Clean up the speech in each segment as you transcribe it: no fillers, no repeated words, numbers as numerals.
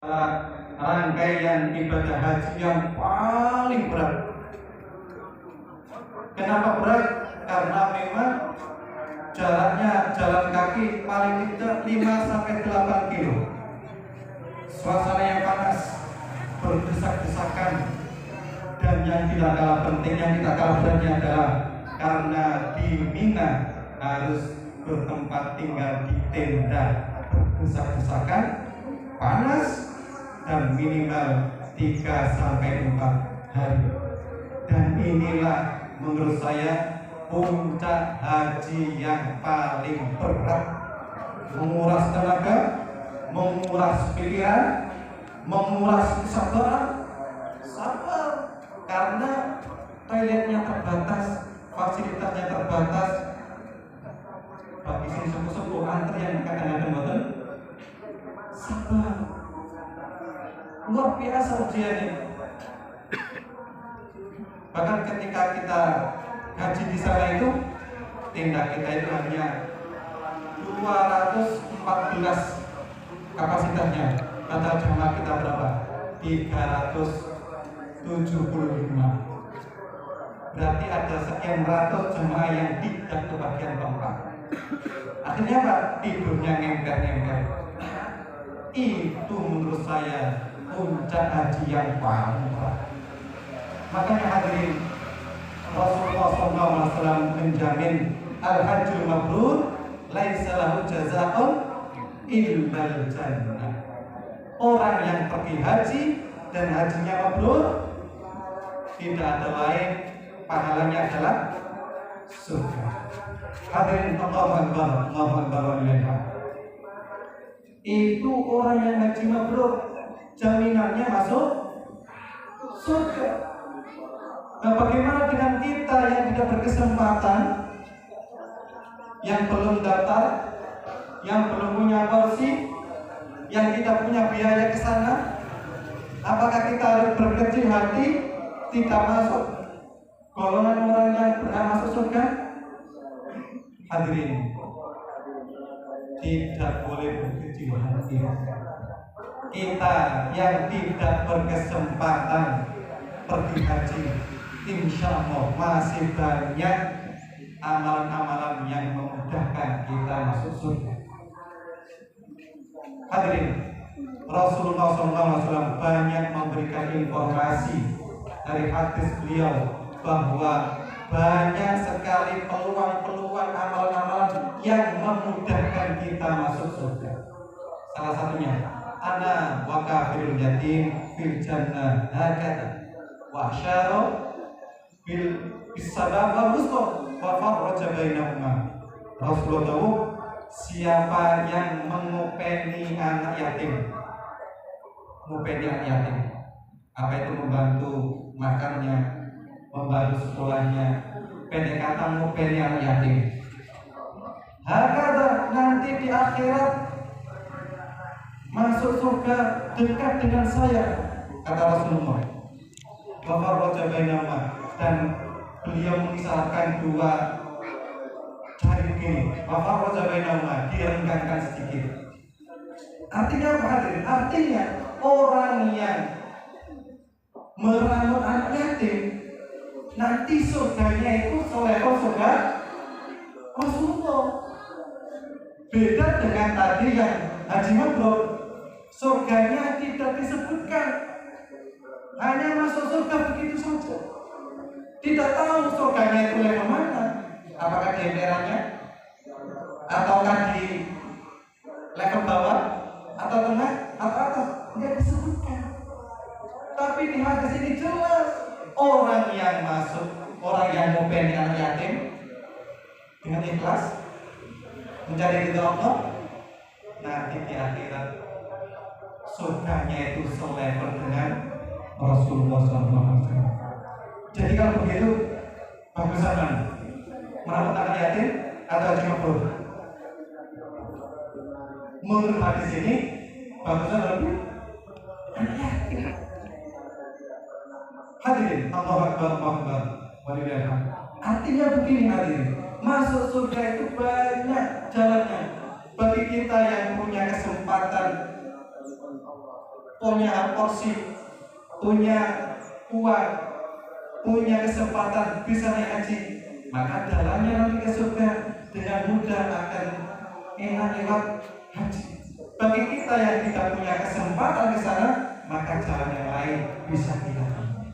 rangkaian ibadah haji yang paling berat. Kenapa berat? Karena memang jaraknya jalan kaki paling tidak 5-8 kilo. Suasana yang panas, berdesak-desakan, dan yang tidak kalah penting, yang tidak kalah beratnya adalah karena di Mina harus bertempat tinggal di tenda, berdesak-desakan, panas, dan minimal 3-4 hari. Dan inilah menurut saya puncak haji yang paling berat, menguras tenaga, menguras pikiran, menguras kesabaran, sabar, karena toiletnya terbatas, fasilitasnya terbatas. Bagi sini sepuh-sepuh antrian kadang-kadang boten sabar, luar biasa ujiannya. Bahkan ketika kita haji di sana itu, tenda kita itu hanya 214 kapasitasnya. Total jamaah kita berapa? 375. Berarti ada sekian ratus jemaah yang tidak kebagian tempat. Akhirnya apa? Tidurnya ngemper-ngemper. Itu menurut saya puncak haji yang paling berat. Makanya hadirin, Rasulullah SAW menjamin al-hajjul mabrur laisa lahu jazaa'un illal jannah. Orang yang pergi haji dan hajinya mabrur, tidak ada lain, pahalanya adalah surga. Hadirin Allahu Akbar, Allahu Akbar walillah. Itu orang yang haji mabrur, jaminannya masuk surga. Nah, bagaimana dengan kita yang tidak berkesempatan, yang belum daftar, yang belum punya porsi, yang tidak punya biaya ke sana? Apakah kita harus berkecil hati, tidak masuk golongan orang yang berhak masuk surga? Hadirin, tidak boleh berkecil hati. Kita yang tidak berkesempatan pergi haji, insya Allah masih banyak amalan-amalan yang memudahkan kita masuk surga. Hadirin, Rasulullah SAW banyak memberikan informasi dari hadis beliau bahwa banyak sekali peluang-peluang amalan-amalan yang memudahkan kita masuk surga. Salah satunya, ana wa kafirul yatim fil jannah hakata wa asyara bil bisabab wal wusta wa farraja bainahuma. Rasulullah tahu siapa yang mengopeni anak yatim. Mengopeni anak yatim, apa itu? Membantu makannya, membantu sekolahnya, pendek kata mengopeni anak yatim. Hakata, nanti di akhirat masuk surga dekat dengan saya, kata Rasulullah. Wa farraja bainahuma, dan beliau mengisahkan dua jari begini, wa farraja bainahuma, direnggangkan sedikit. Artinya apa hadirin? Artinya orang yang merawat anak yatim nanti surganya itu selevel surga Rasulullah. Beda dengan tadi yang haji mabrur, surganya tidak disebutkan, hanya masuk surga begitu saja. Tidak tahu surganya itu level mana, apakah di emperannya, ataukah di level bawah, atau tengah, atau atas, tidak disebutkan. Tapi di hadis ini jelas, orang yang masuk, orang yang mau pengen anak yatim dengan ikhlas mencari ridha Allah, nanti di akhirat surganya itu selevel dengan Rasulullah SAW. Jadi kalau begitu, bagusan mana? Merawat anak yatim atau haji mabrur? Menurut hadis ini, bagusan lebih anak yatim. Hadirin, Allahu Akbar, Allahu Akbar, walillahil hamd. Artinya begini hadirin, masuk surga itu banyak jalannya. Bagi kita yang punya kesempatan punya porsi, punya uang, punya kesempatan bisa naik haji, maka jalannya nanti ke surga dengan mudah akan enak lewat haji. Bagi kita yang tidak punya kesempatan ke sana, maka jalan yang lain bisa kita tempuh.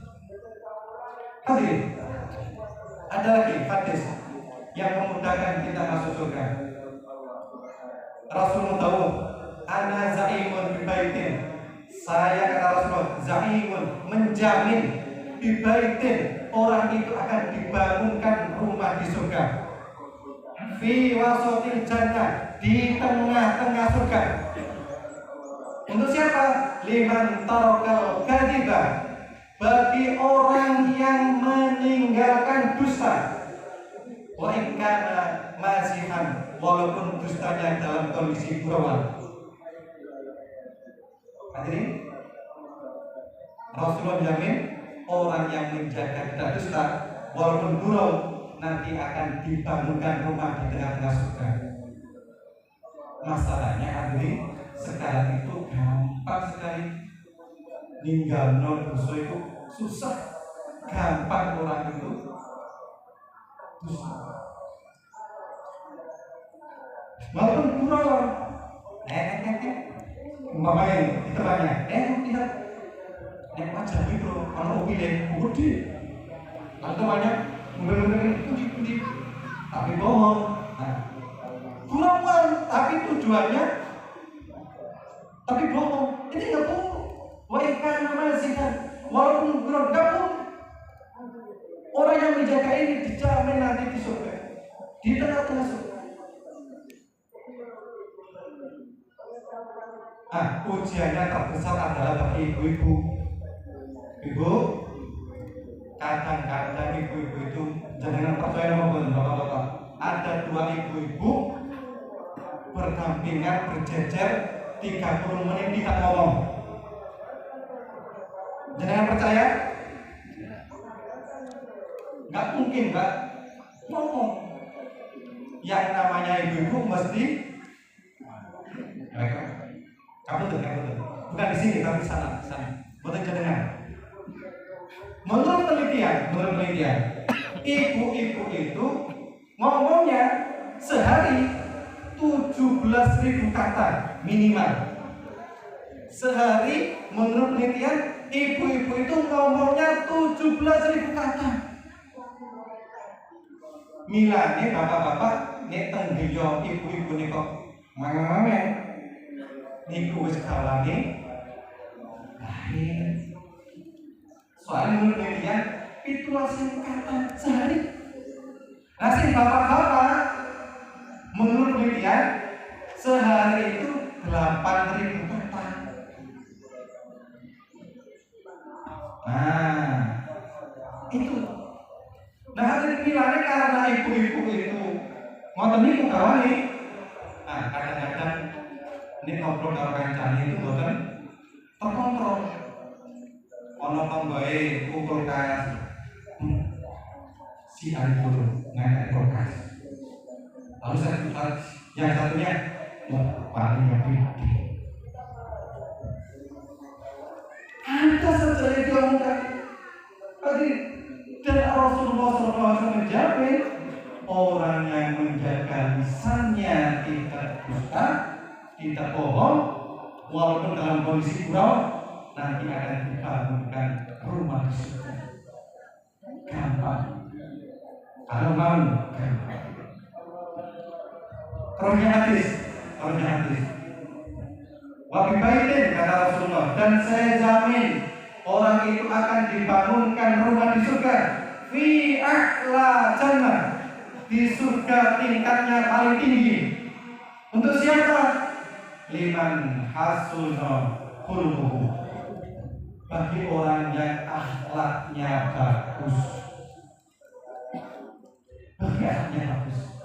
Hadirin, ada lagi hadis yang memudahkan kita masuk surga. Rasulullah tahu, ana zaimun bibaitin. Saya kata Rasulullah, zaimun menjamin bibaitin, orang itu akan dibangunkan rumah di surga. Fi wasotil jannah, di tengah-tengah surga. Untuk siapa? Liman tarokal kadiba, bagi orang yang meninggalkan dusta. Wa in kana masihan, walaupun dustanya dalam kondisi gurauan. Hadirin, Rasulullah menjamin orang yang menjaga tidak dusta walaupun gurau nanti akan dibangunkan rumah di tengah-tengah surga. Masalahnya hadirin, sekarang itu gampang sekali ninggal dosa itu susah, gampang orang itu dusta. Walaupun gurau, umpamanya ditanya, lihat, wajah itu kalau pilih budi, atau banyak budi, tapi bohong. Gurauan, tapi tujuannya, tapi bohong. Ini nggak bohong. Wa ikan masih kan, walaupun gurau nggak bohong. Orang yang menjaga ini dijamin nanti di surga, di tengah-tengah surga. Ujiannya terbesar adalah bagi ibu-ibu. Ibu, kadang-kadang ibu-ibu itu jangan percaya maupun bapak-bapak. Ada dua ibu-ibu berdampingan berjejer 30 menit tidak ngomong. Jangan percaya? Nggak mungkin, Mbak, ngomong. Yang namanya ibu-ibu mesti kamu tuh, bukan di sini tapi di sana. Betul jangan. Menurut penelitian, ibu-ibu itu ngomongnya sehari 17.000 kata minimal. Sehari menurut penelitian ibu-ibu itu ngomongnya 17.000 kata. Milane bapak-bapak nek teng griya ibu-ibu nek kok mangeng niku wis kalange lahir. Soalnya menurut penelitian 17.000 kata sehari. Nasib bapak-bapak menurut penelitian sehari itu 8.000 kata. Itu. Nah, hadirin pilane karena ibu-ibu itu ngoten niku kawane. Kadang-kadang ini ngobrol karo kancane itu boten terkontrol. Ono tomboke kumpul kas. Si Ariful ngayak kulkas. Lalu yang satunya paling gede. Ada saja yang diomongkan. Dan Rasulullah SAW menjamin orang yang menjaga lisannya tidak dusta, tidak bohong, walaupun dalam kondisi gurau, nanti akan dibangunkan rumah di surga. Gampang. Kalau mau gampang. Rohnya hadis. Wa bibaitin kata Rasulullah, dan saya jamin orang itu akan dibangunkan rumah di surga fi a'la jannah, di surga tingkatnya paling tinggi. Untuk siapa? Liman hasuna khuluquhu, bagi orang yang akhlaknya bagus.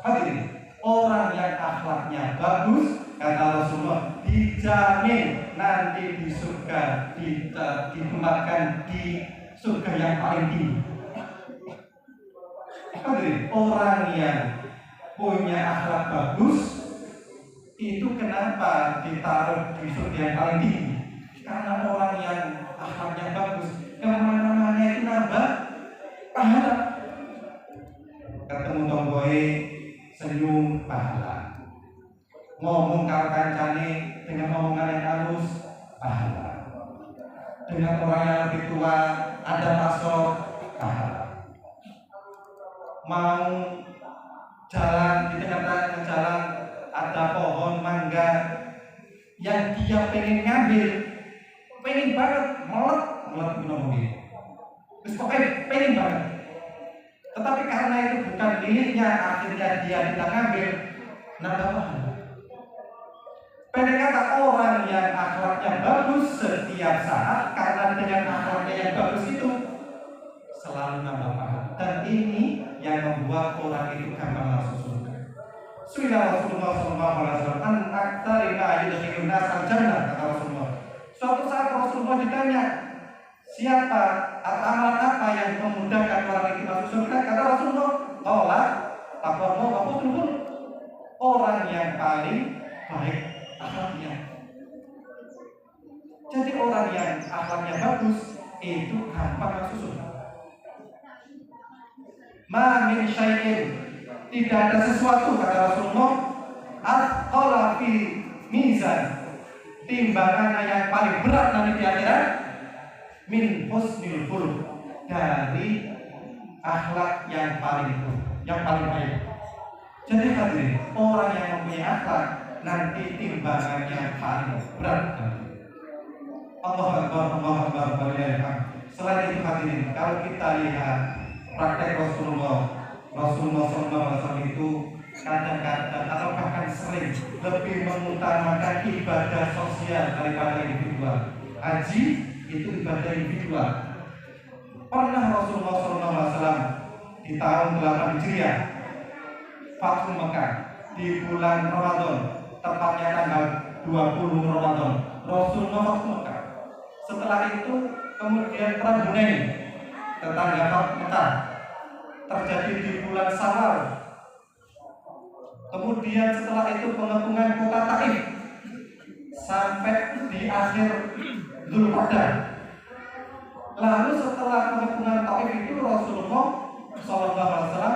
Hadirin, orang yang akhlaknya bagus, kata Rasulullah, dijamin nanti di surga ditempatkan di surga yang paling tinggi. Hadirin, orang yang punya akhlak bagus itu kenapa ditaruh di surga yang paling tinggi? karena orang yang akhlaknya bagus, kemana-mana itu nambah pahala. Ketemu tonggoe senyum pahala, ngomong karo kancane dengan omongan yang halus pahala, dengan orang yang lebih tua ada masuk pahala, mau jalan di tengah-tengah jalan ada pohon mangga yang dia pengen ngambil, pengen banget melek ngomongin, terus pokoknya pengen banget. Tetapi karena itu bukan miliknya, akhirnya dia tidak ngambil, nambah pahala. Pendek kata, orang yang akhlaknya bagus setiap saat karena dengan akhlaknya yang bagus itu selalu nambah pahala. Dan ini yang membuat orang itu gampang masuk surga. Sunnah Rasulullah SAW an aktsari ma yudkhilun nas al-jannah, kata Rasulullah. Suatu saat Rasulullah ditanya, siapa atau amalan apa yang memudahkan orang itu masuk surga? Kata Rasulullah, tolak takwa wa husnul, orang yang paling baik akhlaknya. Jadi orang yang akhlaknya bagus itu gampang masuk surga. Ma min syai'in, tidak ada sesuatu, kata Rasulullah, athqala fi mizan, timbangan yang paling berat nanti di akhirat, min husnil khuluq, dari akhlak yang paling baik. Jadi hadirin, orang yang mempunyai akhlak nanti timbangannya paling berat. Allahu Akbar, Allahu Akbar, walillahilhamd. Selain itu hadirin, kalau kita lihat praktek Rasulullah SAW itu kadang-kadang atau bahkan sering lebih mengutamakan ibadah sosial daripada individual. Haji itu ibadah individual. Pernah Rasulullah SAW di tahun 8 Hijriah Fathul Mekah di bulan Ramadan, tepatnya tanggal 20 Ramadan, Rasulullah Fathul Mekah. Setelah itu kemudian perang Hunain, tetangga Mekah, terjadi di bulan Syawal. Kemudian setelah itu pengepungan kota Taif sampai di akhir Dzulqa'dah. Lalu setelah pengepungan Taif itu Rasulullah SAW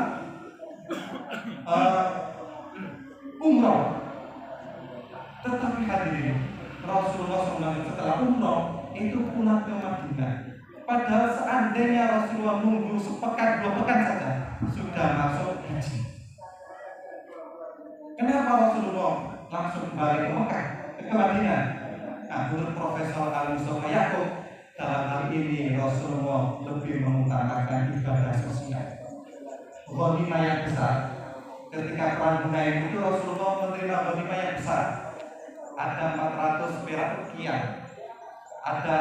umrah. Tetapi hadirin, Rasulullah SAW setelah umrah itu pulang ke Madinah. Padahal seandainya Rasulullah nunggu sepekan 2 pekan saja sudah masuk haji. Kenapa Rasulullah langsung kembali ke Mekah, ke Madinah? Nah, menurut Profesor Al-Mustafa Yaakob, dalam hal ini Rasulullah lebih mengutamakan ibadah sosial. Ghanimah yang besar. Ketika perang Hunain itu Rasulullah menerima ghanimah yang besar. Ada 400 perak rupiah, ada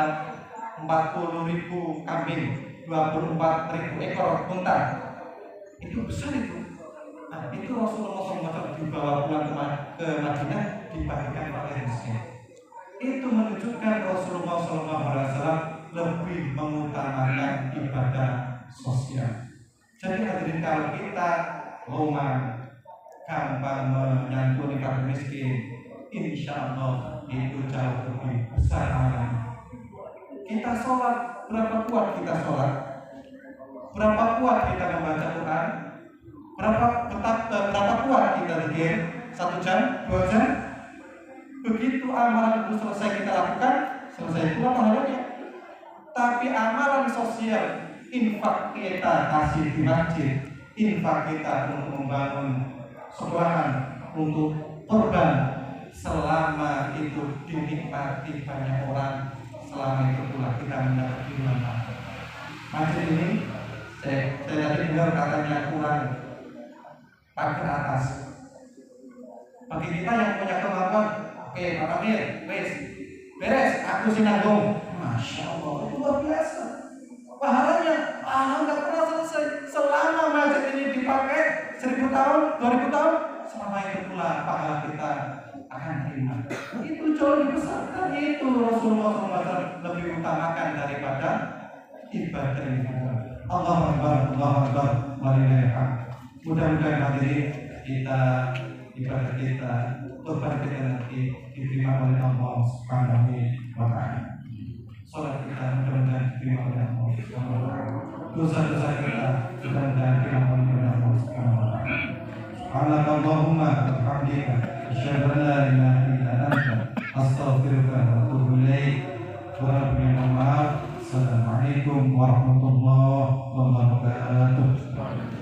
40.000 kambing, 24.000 ekor unta. Itu besar itu. Nah, itu Rasulullah SAW dibawa pulang ke Madinah, dibagikan oleh miskin. Itu menunjukkan Rasulullah SAW lebih mengutamakan ibadah sosial. Jadi hadirin, kalau kita lomang, gampang menyantuni fakir miskin, insya Allah itu jauh lebih besar amalnya. Kita sholat, berapa kuat kita sholat? Berapa kuat kita membaca Quran? Berapa kuat kita zikir? 1 jam, 2 jam? Begitu amalan itu selesai kita lakukan, selesai pula pahalanya. Tapi amalan sosial, infak kita kasih di masjid, infak kita untuk membangun sekolahan, untuk korban, selama itu dinikmati banyak orang, selama itu pula kita mendapat manfaat. Masjid ini saya tadi dengar katanya kurang pagar atas. Bagi kita yang punya kemampuan, oke Pak Amir, beres, aku sinagong. Masya Allah, itu luar biasa. Pahalanya, nggak pernah selesai. Selama masjid ini dipakai 1000 tahun, 2000 tahun, selama itu pula pahala kita akan terima. Itu jauh lebih besar. Dan itu Rasulullah SAW lebih utamakan daripada ibadah individual. Allahu Akbar, Allahu Akbar, walillahilhamd. Mudah-mudahan hadirin kita ibadah kita, kurban kita nanti diterima oleh Allah Subhanahu wa Ta'ala. dosa-dosa kita, mudah-mudahan diampuni oleh Allah Subhanahu wa taala. Subhanakallahumma wa bihamdika asyhadu an la ilaha illa anta astaghfiruka wa atubu ilaik. Assalamualaikum warahmatullahi wabarakatuh.